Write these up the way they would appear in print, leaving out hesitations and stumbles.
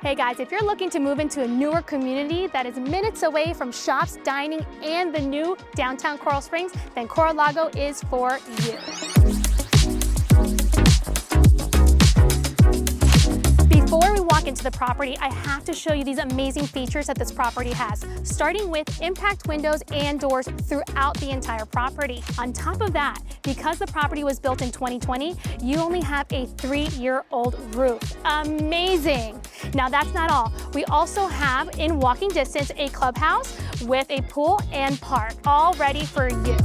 Hey guys, if you're looking to move into a newer community that is minutes away from shops, dining, and the new downtown Coral Springs, then Lago is for you. Before we walk into the property, I have to show you these amazing features that this property has, starting with impact windows and doors throughout the entire property. On top of that, because the property was built in 2020, you only have a 3-year-old roof. Amazing! Now that's not all. We also have, in walking distance, a clubhouse with a pool and park, all ready for you.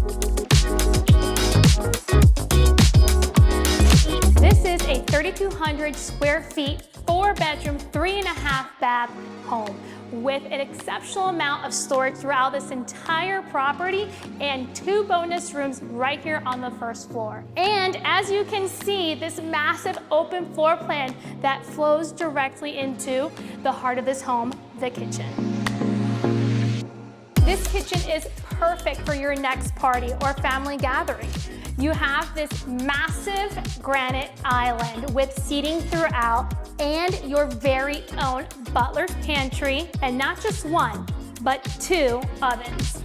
This is a 3,200 square feet, 4-bedroom, 3.5 bath home with an exceptional amount of storage throughout this entire property and 2 bonus rooms right here on the first floor. And as you can see, this massive open floor plan that flows directly into the heart of this home, the kitchen. This kitchen is perfect for your next party or family gathering. You have this massive granite island with seating throughout and your very own butler's pantry, and not just 1, but 2 ovens.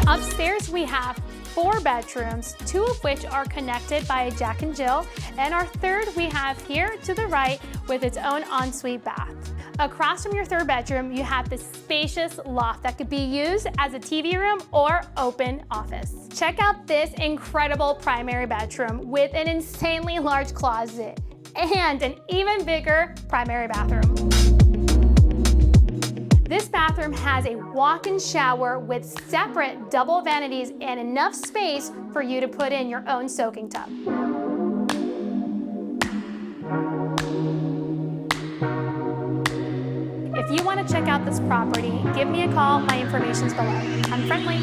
Upstairs we have 4 bedrooms, 2 of which are connected by a Jack and Jill, and our third we have here to the right with its own ensuite bath. Across from your 3rd bedroom, you have this spacious loft that could be used as a TV room or open office. Check out this incredible primary bedroom with an insanely large closet and an even bigger primary bathroom. This bathroom has a walk-in shower with separate double vanities and enough space for you to put in your own soaking tub. If you want to check out this property, give me a call. My information's below. I'm friendly.